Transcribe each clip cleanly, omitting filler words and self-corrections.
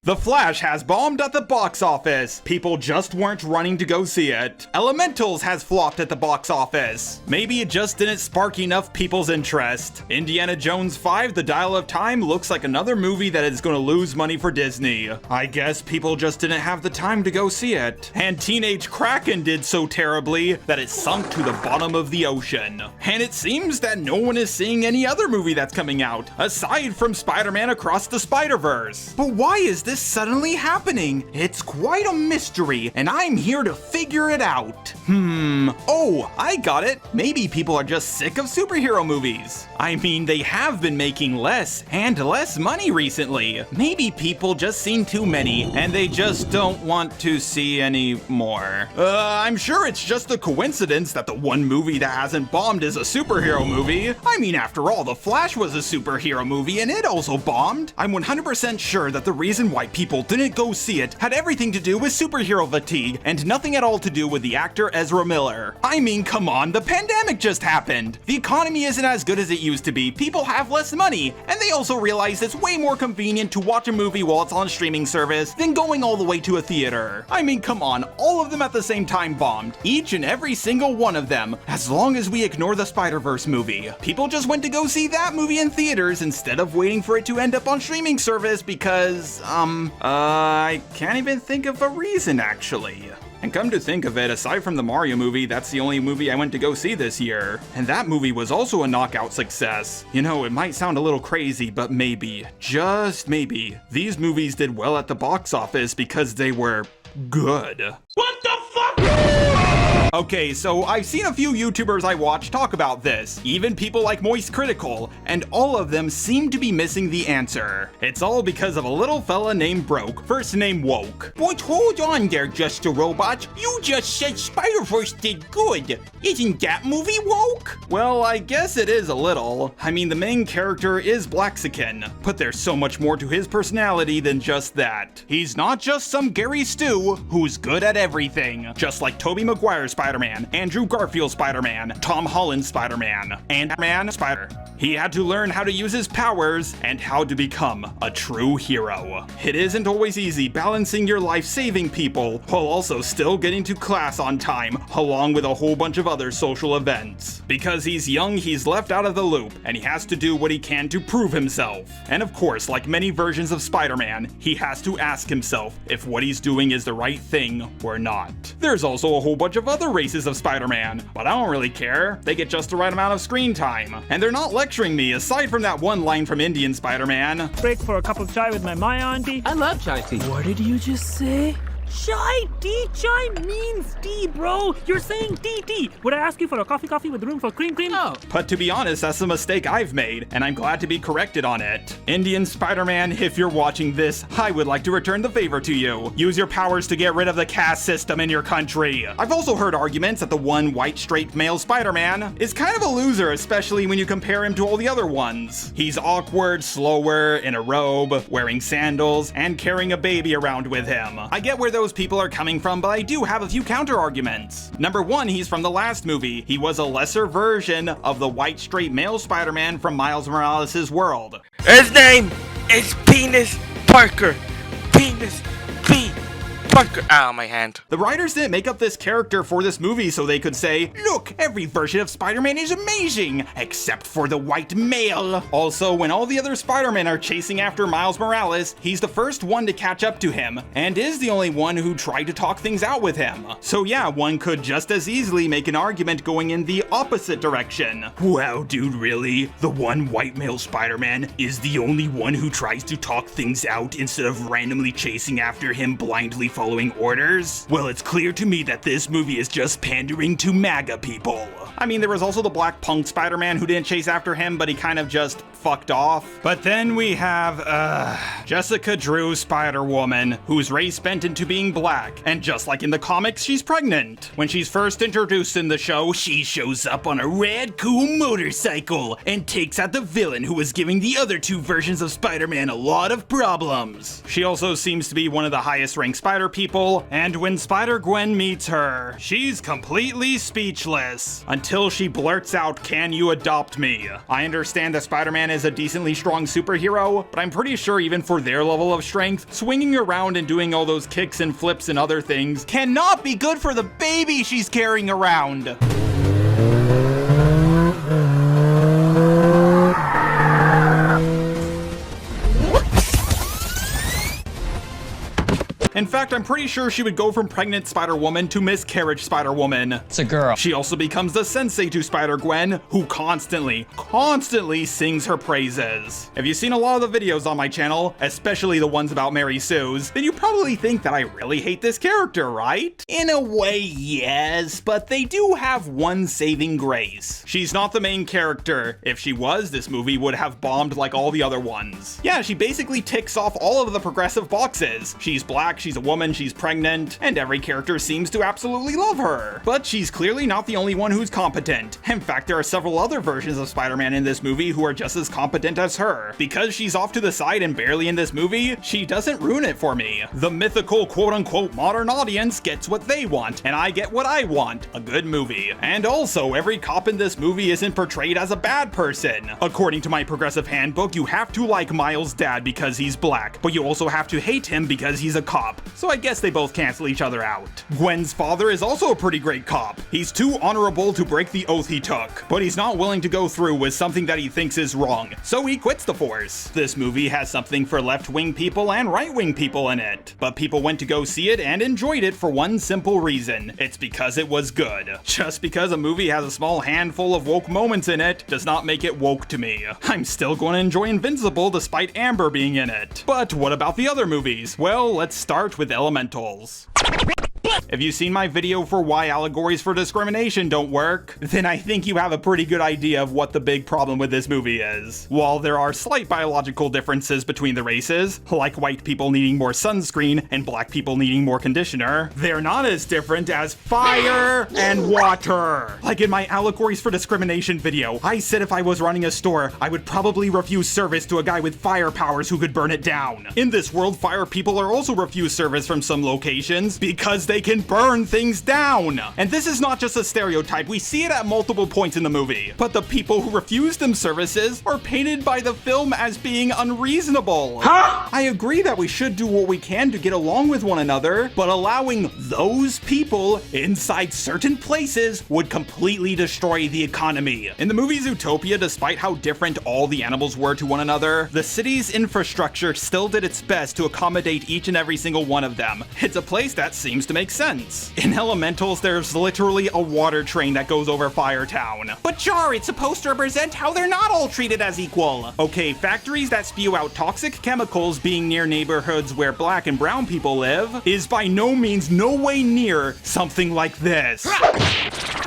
The Flash has bombed at the box office. People just weren't running to go see it. Elementals has flopped at the box office. Maybe it just didn't spark enough people's interest. Indiana Jones 5: The Dial of Time looks like another movie that is going to lose money for Disney. I guess people just didn't have the time to go see it. And Teenage Kraken did so terribly that it sunk to the bottom of the ocean. And it seems that no one is seeing any other movie that's coming out, aside from Spider-Man Across the Spider-Verse. But why is this suddenly happening? It's quite a mystery, and I'm here to figure it out. Oh, I got it. Maybe people are just sick of superhero movies. I mean, they have been making less and less money recently. Maybe people just seen too many, and they just don't want to see any more. I'm sure it's just a coincidence that the one movie that hasn't bombed is a superhero movie. I mean, after all, The Flash was a superhero movie, and it also bombed. I'm 100% sure that the reason why people didn't go see it had everything to do with superhero fatigue, and nothing at all to do with the actor Ezra Miller. I mean, come on, the pandemic just happened. The economy isn't as good as it used to be, people have less money, and they also realize it's way more convenient to watch a movie while it's on a streaming service than going all the way to a theater. I mean, come on, all of them at the same time bombed. Each and every single one of them, as long as we ignore the Spider-Verse movie. People just went to go see that movie in theaters instead of waiting for it to end up on streaming service because, I can't even think of a reason actually. And come to think of it, aside from the Mario movie, that's the only movie I went to go see this year. And that movie was also a knockout success. You know, it might sound a little crazy, but maybe, just maybe, these movies did well at the box office because they were good. What the fuck? Okay, so I've seen a few YouTubers I watch talk about this, even people like Moist Critical, and all of them seem to be missing the answer. It's all because of a little fella named Broke, first name Woke. But hold on there, Just a Robot. You just said SpiderVerse did good. Isn't that movie woke? Well, I guess it is a little. I mean, the main character is Blaxican, but there's so much more to his personality than just that. He's not just some Gary Stu who's good at everything, just like Tobey Maguire's Spider-Man, Andrew Garfield's Spider-Man, Tom Holland's Spider-Man, Ant-Man Spider. He had to learn how to use his powers and how to become a true hero. It isn't always easy balancing your life saving people while also still getting to class on time, along with a whole bunch of other social events. Because he's young, he's left out of the loop, and he has to do what he can to prove himself. And of course, like many versions of Spider-Man, he has to ask himself if what he's doing is the right thing or not. There's also a whole bunch of other races of Spider-Man, but I don't really care. They get just the right amount of screen time. And they're not lecturing me, aside from that one line from Indian Spider-Man. Break for a cup of chai with my auntie. I love chai tea. What did you just say? Chai tea, chai means tea, bro. You're saying tea. Would I ask you for a coffee with room for cream? No. But to be honest, that's a mistake I've made, and I'm glad to be corrected on it. Indian Spider-Man, if you're watching this, I would like to return the favor to you. Use your powers to get rid of the caste system in your country. I've also heard arguments that the one white straight male Spider-Man is kind of a loser, especially when you compare him to all the other ones. He's awkward, slower, in a robe, wearing sandals, and carrying a baby around with him. I get where those people are coming from, but I do have a few counter arguments. Number one, he's from the last movie. He was a lesser version of the white straight male Spider-Man from Miles Morales' world. His name is Penis Parker. Penis P. Parker. Ow, my hand. The writers didn't make up this character for this movie so they could say, look, every version of Spider-Man is amazing, except for the white male. Also, when all the other Spider-Men are chasing after Miles Morales, he's the first one to catch up to him, and is the only one who tried to talk things out with him. So yeah, one could just as easily make an argument going in the opposite direction. Wow, dude, really? The one white male Spider-Man is the only one who tries to talk things out instead of randomly chasing after him blindly following orders? Well, it's clear to me that this movie is just pandering to MAGA people. I mean, there was also the black punk Spider-Man who didn't chase after him, but he kind of just fucked off. But then we have, Jessica Drew Spider-Woman, whose race bent into being black, and just like in the comics, she's pregnant. When she's first introduced in the show, she shows up on a rad cool motorcycle and takes out the villain who was giving the other two versions of Spider-Man a lot of problems. She also seems to be one of the highest ranked Spider people, and when Spider-Gwen meets her, she's completely speechless until she blurts out, "Can you adopt me?" I understand that Spider-Man is a decently strong superhero, but I'm pretty sure even for their level of strength, swinging around and doing all those kicks and flips and other things cannot be good for the baby she's carrying around. In fact, I'm pretty sure she would go from pregnant Spider-Woman to miscarriage Spider-Woman. It's a girl. She also becomes the sensei to Spider-Gwen, who constantly sings her praises. If you've seen a lot of the videos on my channel, especially the ones about Mary Sue's, then you probably think that I really hate this character, right? In a way, yes, but they do have one saving grace. She's not the main character. If she was, this movie would have bombed like all the other ones. Yeah, she basically ticks off all of the progressive boxes. She's black, she's a woman, she's pregnant, and every character seems to absolutely love her. But she's clearly not the only one who's competent. In fact, there are several other versions of Spider-Man in this movie who are just as competent as her. Because she's off to the side and barely in this movie, she doesn't ruin it for me. The mythical quote-unquote modern audience gets what they want, and I get what I want, a good movie. And also, every cop in this movie isn't portrayed as a bad person. According to my progressive handbook, you have to like Miles' dad because he's black, but you also have to hate him because he's a cop. So I guess they both cancel each other out. Gwen's father is also a pretty great cop. He's too honorable to break the oath he took, but he's not willing to go through with something that he thinks is wrong, so he quits the force. This movie has something for left-wing people and right-wing people in it, but people went to go see it and enjoyed it for one simple reason. It's because it was good. Just because a movie has a small handful of woke moments in it does not make it woke to me. I'm still going to enjoy Invincible despite Amber being in it. But what about the other movies? Well, let's start with Elementals. If you've seen my video for why allegories for discrimination don't work, then I think you have a pretty good idea of what the big problem with this movie is. While there are slight biological differences between the races, like white people needing more sunscreen and black people needing more conditioner, they're not as different as fire and water. Like in my allegories for discrimination video, I said if I was running a store, I would probably refuse service to a guy with fire powers who could burn it down. In this world, fire people are also refused service from some locations because they can burn things down. And this is not just a stereotype, we see it at multiple points in the movie. But the people who refuse them services are painted by the film as being unreasonable. Huh? I agree that we should do what we can to get along with one another, but allowing those people inside certain places would completely destroy the economy. In the movie Zootopia, despite how different all the animals were to one another, the city's infrastructure still did its best to accommodate each and every single one of them. It's a place that seems to make sense. In Elementals, there's literally a water train that goes over Firetown. But Jar, it's supposed to represent how they're not all treated as equal. Okay, factories that spew out toxic chemicals being near neighborhoods where black and brown people live is by no means no way near something like this.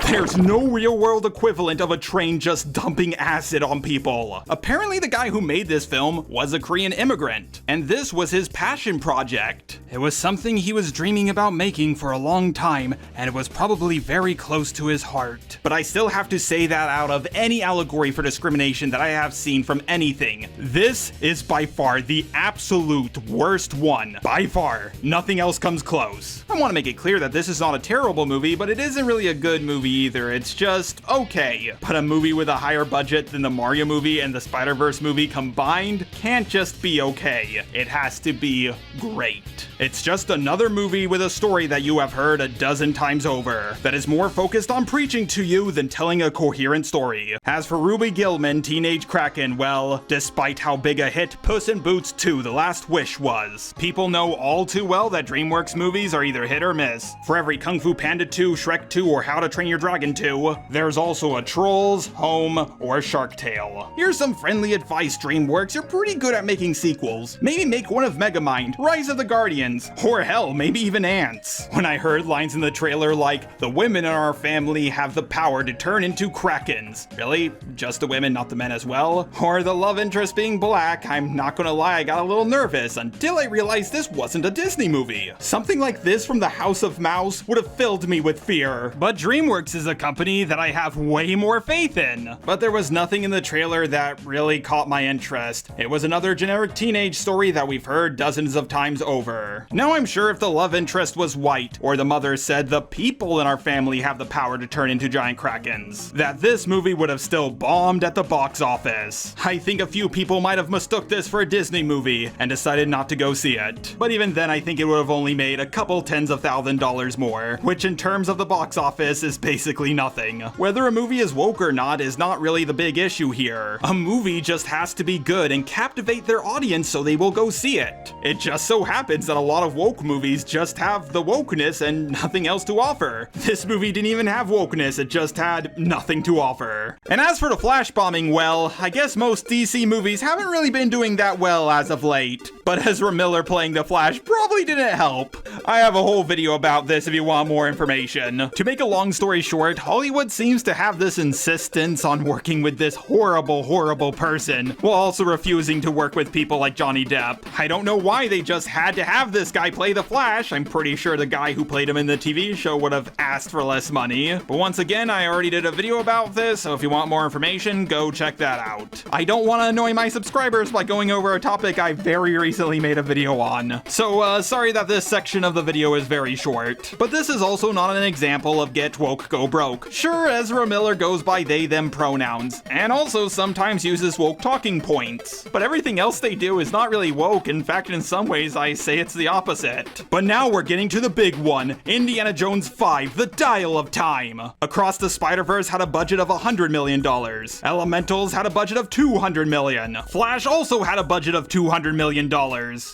There's no real-world equivalent of a train just dumping acid on people. Apparently the guy who made this film was a Korean immigrant, and this was his passion project. It was something he was dreaming about making for a long time, and it was probably very close to his heart. But I still have to say that out of any allegory for discrimination that I have seen from anything, this is by far the absolute worst one. By far. Nothing else comes close. I want to make it clear that this is not a terrible movie, but it isn't really a good movie either. It's just okay. But a movie with a higher budget than the Mario movie and the Spider-Verse movie combined can't just be okay. It has to be great. It's just another movie with a story that you have heard a dozen times over, that is more focused on preaching to you than telling a coherent story. As for Ruby Gillman, Teenage Kraken, well, despite how big a hit Puss in Boots 2: The Last Wish was, people know all too well that DreamWorks movies are either hit or miss. For every Kung Fu Panda 2, Shrek 2, or How to Train Your Dragon 2, there's also a Trolls, Home, or Shark Tale. Here's some friendly advice, DreamWorks, you're pretty good at making sequels. Maybe make one of Megamind, Rise of the Guardians, or hell, maybe even Ants. When I heard lines in the trailer like, the women in our family have the power to turn into Krakens. Really? Just the women, not the men as well? Or the love interest being black, I'm not gonna lie, I got a little nervous until I realized this wasn't a Disney movie. Something like this from the House of Mouse would have filled me with fear. But DreamWorks DreamWorks is a company that I have way more faith in. But there was nothing in the trailer that really caught my interest. It was another generic teenage story that we've heard dozens of times over. Now I'm sure if the love interest was white, or the mother said the people in our family have the power to turn into giant krakens, that this movie would have still bombed at the box office. I think a few people might have mistook this for a Disney movie and decided not to go see it. But even then I think it would have only made a couple tens of $1,000s more, which in terms of the box office is basically nothing. Whether a movie is woke or not is not really the big issue here. A movie just has to be good and captivate their audience so they will go see it. It just so happens that a lot of woke movies just have the wokeness and nothing else to offer. This movie didn't even have wokeness, it just had nothing to offer. And as for the flash bombing, well, I guess most DC movies haven't really been doing that well as of late. But Ezra Miller playing the Flash probably didn't help. I have a whole video about this if you want more information. To make a long story short, Hollywood seems to have this insistence on working with this horrible person, while also refusing to work with people like Johnny Depp. I don't know why they just had to have this guy play the Flash. I'm pretty sure the guy who played him in the TV show would have asked for less money. But once again, I already did a video about this, so if you want more information, go check that out. I don't want to annoy my subscribers by going over a topic I very recently made a video on. So, sorry that this section of the video is very short. But this is also not an example of get woke, go broke. Sure, Ezra Miller goes by they, them pronouns, and also sometimes uses woke talking points. But everything else they do is not really woke. In fact, in some ways, I say it's the opposite. But now we're getting to the big one. Indiana Jones 5, The Dial of Time. Across the Spider-Verse had a budget of $100 million. Elementals had a budget of $200 million. Flash also had a budget of $200 million.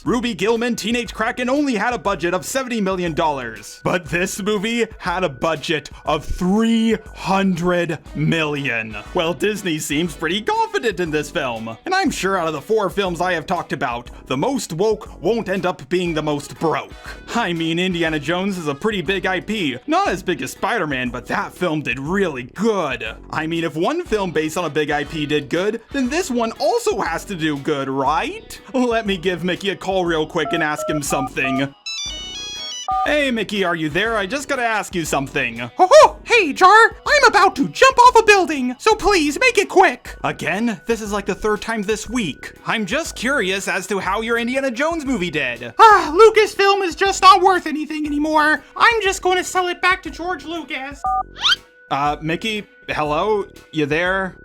Ruby Gillman, Teenage Kraken only had a budget of $70 million. But this movie had a budget of $300 million. Well, Disney seems pretty confident in this film. And I'm sure out of the 4 films I have talked about, the most woke won't end up being the most broke. I mean, Indiana Jones is a pretty big IP. Not as big as Spider-Man, but that film did really good. I mean, if one film based on a big IP did good, then this one also has to do good, right? Let me give Mickey a call real quick and ask him something. Hey Mickey, are you there? I just gotta ask you something. Oh, hey Jar, I'm about to jump off a building, so please make it quick. Again? This is like the 3rd time this week. I'm just curious as to how your Indiana Jones movie did. LucasFilm is just not worth anything anymore. I'm just going to sell it back to George Lucas. Mickey, hello? You there?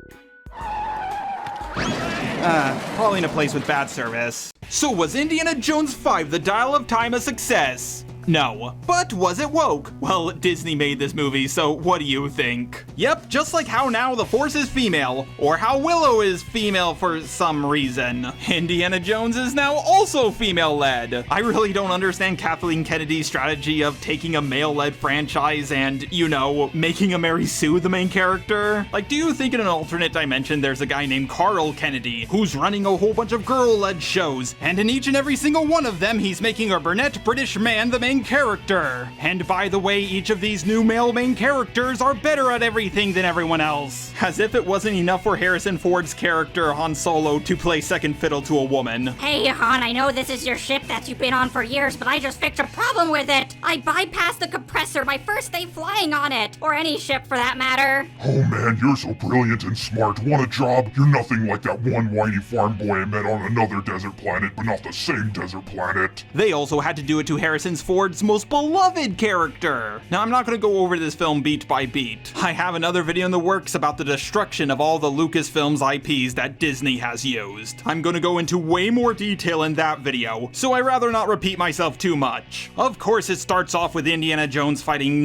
Probably in a place with bad service. So was Indiana Jones 5, The Dial of Time a success? No. But was it woke? Well, Disney made this movie, so what do you think? Yep, just like how now the Force is female, or how Willow is female for some reason. Indiana Jones is now also female-led. I really don't understand Kathleen Kennedy's strategy of taking a male-led franchise and, you know, making a Mary Sue the main character. Like, do you think in an alternate dimension there's a guy named Carl Kennedy who's running a whole bunch of girl-led shows, and in each and every single one of them he's making a brunette British man the main character. And by the way, each of these new male main characters are better at everything than everyone else. As if it wasn't enough for Harrison Ford's character Han Solo to play second fiddle to a woman. Hey Han, I know this is your ship that you've been on for years, but I just fixed a problem with it. I bypassed the compressor my first day flying on it, or any ship for that matter. Oh man, you're so brilliant and smart. Want a job? You're nothing like that one whiny farm boy I met on another desert planet, but not the same desert planet. They also had to do it to Harrison Ford's most beloved character. Now, I'm not going to go over this film beat by beat. I have another video in the works about the destruction of all the LucasFilm's IPs that Disney has used. I'm going to go into way more detail in that video, so I'd rather not repeat myself too much. Of course, it starts off with Indiana Jones fighting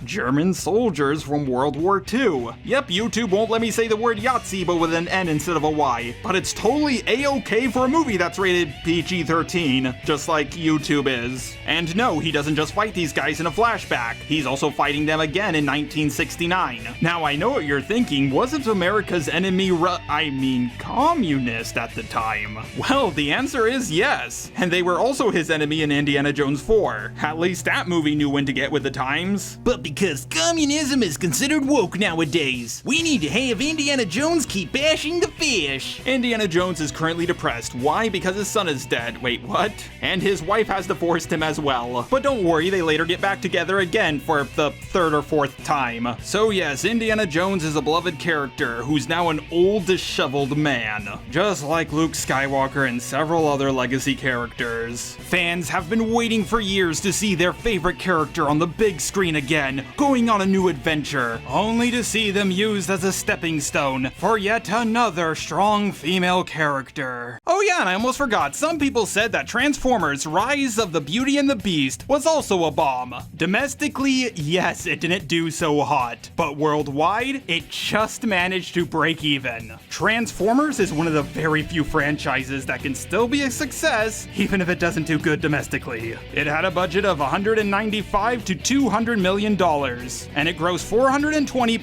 German soldiers from World War II. Yep, YouTube won't let me say the word Yahtzee, but with an N instead of a Y. But it's totally A-okay for a movie that's rated PG-13, just like YouTube is. And no, he doesn't just fight these guys in a flashback. He's also fighting them again in 1969. Now, I know what you're thinking. Wasn't America's enemy communist at the time? Well, the answer is yes. And they were also his enemy in Indiana Jones 4. At least that movie knew when to get with the times. But because communism is considered woke nowadays, we need to have Indiana Jones keep bashing the fish. Indiana Jones is currently depressed. Why? Because his son is dead. Wait, what? And his wife has the divorced him as well. But don't worry, they later get back together again for the third or fourth time. So yes, Indiana Jones is a beloved character who's now an old, disheveled man. Just like Luke Skywalker and several other legacy characters. Fans have been waiting for years to see their favorite character on the big screen again, going on a new adventure, only to see them used as a stepping stone for yet another strong female character. Oh yeah, and I almost forgot, some people said that Transformers Rise of the Beauty and the Beast was also a bomb. Domestically, yes, it didn't do so hot, but worldwide, it just managed to break even. Transformers is one of the very few franchises that can still be a success, even if it doesn't do good domestically. It had a budget of $195 to $200 million, and it grossed 420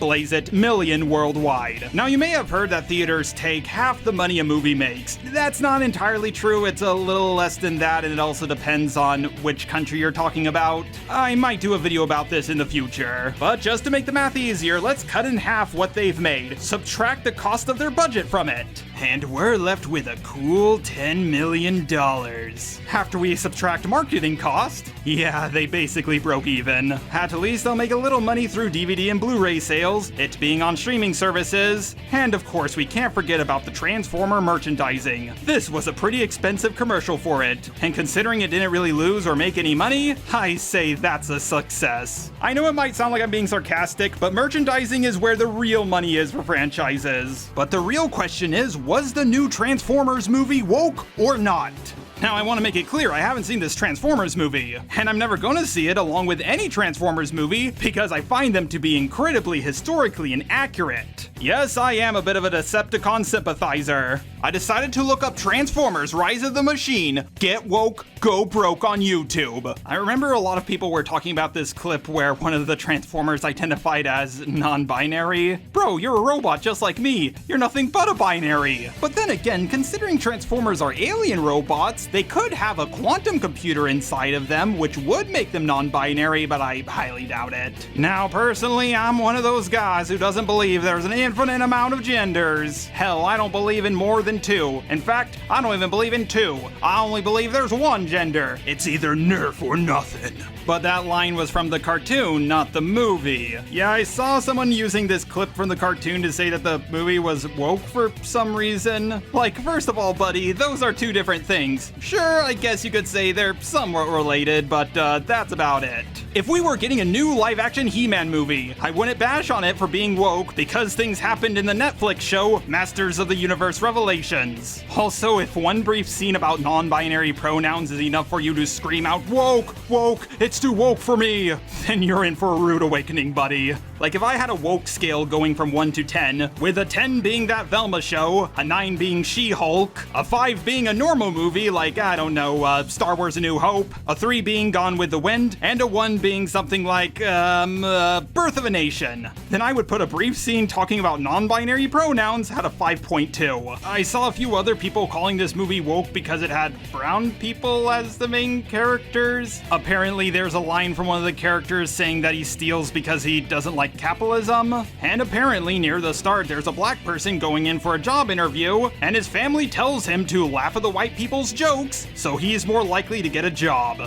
million worldwide. Now you may have heard that theaters take half the money a movie makes. That's not entirely true, it's a little less than that, and it also depends on which country you're talking about. I might do a video about this in the future. But just to make the math easier, let's cut in half what they've made, subtract the cost of their budget from it, and we're left with a cool $10 million. After we subtract marketing cost, yeah, they basically broke even. At least they'll make a little money through DVD and Blu-ray sales, it being on streaming services, and of course we can't forget about the Transformer merchandising. This was a pretty expensive commercial for it, and considering it didn't really lose or make any money, I say that's a success. I know it might sound like I'm being sarcastic, but merchandising is where the real money is for franchises. But the real question is, was the new Transformers movie woke or not? Now, I want to make it clear, I haven't seen this Transformers movie, and I'm never going to see it along with any Transformers movie because I find them to be incredibly historically inaccurate. Yes, I am a bit of a Decepticon sympathizer. I decided to look up Transformers Rise of the Machine, Get Woke, Go Broke on YouTube. I remember a lot of people were talking about this clip where one of the Transformers identified as non-binary. Bro, you're a robot just like me. You're nothing but a binary. But then again, considering Transformers are alien robots, they could have a quantum computer inside of them, which would make them non-binary, but I highly doubt it. Now, personally, I'm one of those guys who doesn't believe there's an infinite amount of genders. Hell, I don't believe in more than two. In fact, I don't even believe in two. I only believe there's one gender. It's either nerf or nothing. But that line was from the cartoon, not the movie. Yeah, I saw someone using this clip from the cartoon to say that the movie was woke for some reason. Like, first of all, buddy, those are two different things. Sure, I guess you could say they're somewhat related, but that's about it. If we were getting a new live-action He-Man movie, I wouldn't bash on it for being woke because things happened in the Netflix show Masters of the Universe Revelations. Also, if one brief scene about non-binary pronouns is enough for you to scream out, "Woke, woke, it's too woke for me," then you're in for a rude awakening, buddy. Like, if I had a woke scale going from 1 to 10, with a 10 being that Velma show, a 9 being She-Hulk, a 5 being a normal movie like, I don't know, Star Wars A New Hope, a 3 being Gone with the Wind, and a 1 being something like, Birth of a Nation, then I would put a brief scene talking about non-binary pronouns at a 5.2. I saw a few other people calling this movie woke because it had brown people as the main characters. Apparently there's a line from one of the characters saying that he steals because he doesn't like capitalism, and apparently near the start there's a black person going in for a job interview, and his family tells him to laugh at the white people's jokes, so he's more likely to get a job.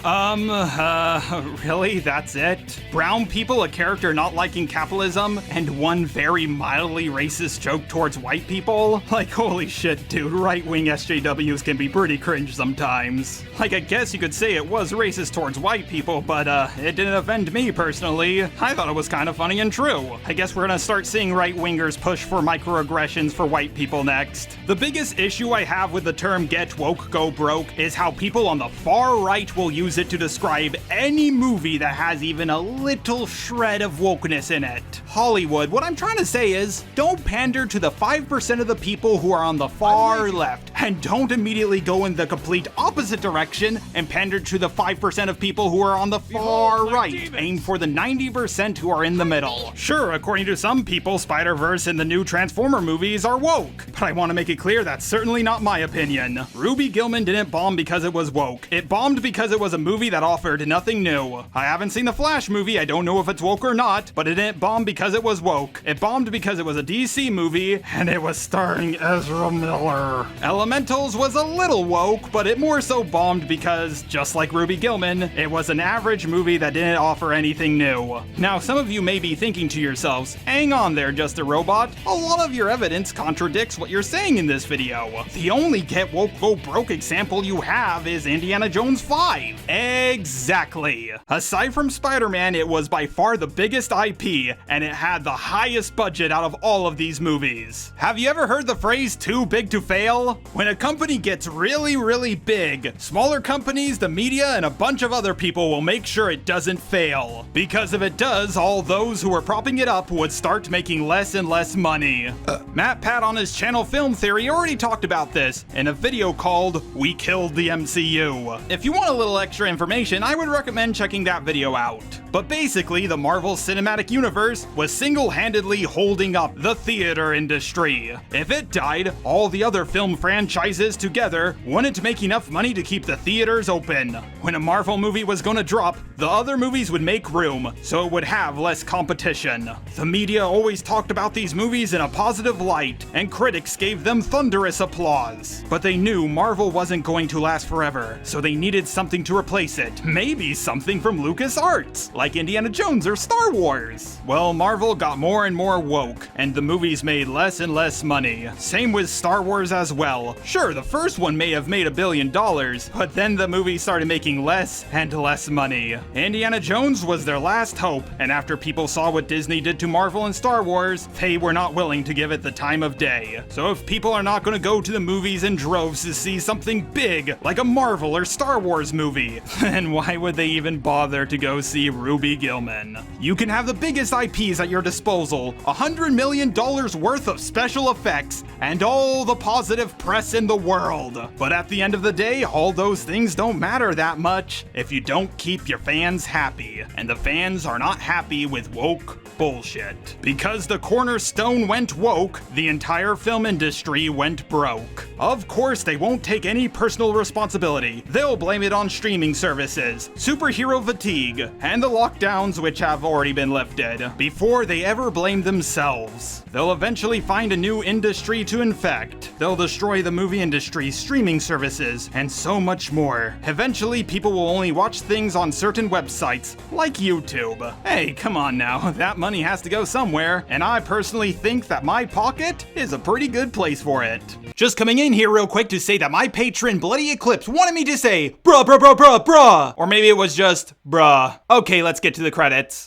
Really? That's it? Brown people, a character not liking capitalism, and one very mildly racist joke towards white people? Like, holy shit, dude, right-wing SJWs can be pretty cringe sometimes. Like, I guess you could say it was racist towards white people, but it didn't offend me personally. I thought it was kind of funny and true. I guess we're gonna start seeing right-wingers push for microaggressions for white people next. The biggest issue I have with the term get woke, go broke is how people on the far right will use it to describe any movie that has even a little shred of wokeness in it. Hollywood, what I'm trying to say is, don't pander to the 5% of the people who are on the far left, and don't immediately go in the complete opposite direction and pander to the 5% of people who are on the far right. Aim for the 90% who are in the middle. why? Sure, according to some people, Spider-Verse and the new Transformer movies are woke. But I want to make it clear that's certainly not my opinion. Ruby Gillman didn't bomb because it was woke. It bombed because it was a movie that offered nothing new. I haven't seen the Flash movie, I don't know if it's woke or not, but it didn't bomb because it was woke. It bombed because it was a DC movie, and it was starring Ezra Miller. Elementals was a little woke, but it more so bombed because, just like Ruby Gillman, it was an average movie that didn't offer anything new. Now, some of you may be thinking to yourselves, hang on there, Just a Robot. A lot of your evidence contradicts what you're saying in this video. The only get woke go broke example you have is Indiana Jones 5. Exactly. Aside from Spider-Man, it was by far the biggest IP, and it had the highest budget out of all of these movies. Have you ever heard the phrase too big to fail? When a company gets really big, smaller companies, the media, and a bunch of other people will make sure it doesn't fail. Because if it does, all those who are propping it up would start making less and less money. Matt Pat on his channel Film Theory already talked about this in a video called We Killed the MCU. If you want a little extra information, I would recommend checking that video out. But basically, the Marvel Cinematic Universe was single-handedly holding up the theater industry. If it died, all the other film franchises together wouldn't make enough money to keep the theaters open. When a Marvel movie was gonna drop, the other movies would make room, so it would have less competition. The media always talked about these movies in a positive light, and critics gave them thunderous applause. But they knew Marvel wasn't going to last forever, so they needed something to replace it. Maybe something from LucasArts, like Indiana Jones or Star Wars. Well, Marvel got more and more woke, and the movies made less and less money. Same with Star Wars as well. Sure, the first one may have made $1 billion, but then the movie started making less and less money. Indiana Jones was their last hope, and after people saw what Disney did to Marvel and Star Wars, they were not willing to give it the time of day. So if people are not going to go to the movies in droves to see something big, like a Marvel or Star Wars movie, then why would they even bother to go see Ruby Gillman? You can have the biggest IPs at your disposal, $100 million worth of special effects, and all the positive press in the world. But at the end of the day, all those things don't matter that much if you don't keep your fans happy. And the fans are not happy with woke bullshit. Because the cornerstone went woke, the entire film industry went broke. Of course, they won't take any personal responsibility. They'll blame it on streaming services, superhero fatigue, and the lockdowns which have already been lifted, before they ever blame themselves. They'll eventually find a new industry to infect. They'll destroy the movie industry, streaming services, and so much more. Eventually, people will only watch things on certain websites, like YouTube. Hey, come on now, that money has to go somewhere, and I personally think that my pocket is a pretty good place for it. Just coming in here real quick to say that my patron Bloody Eclipse wanted me to say bruh. Or maybe it was just bruh. Okay, let's get to the credits.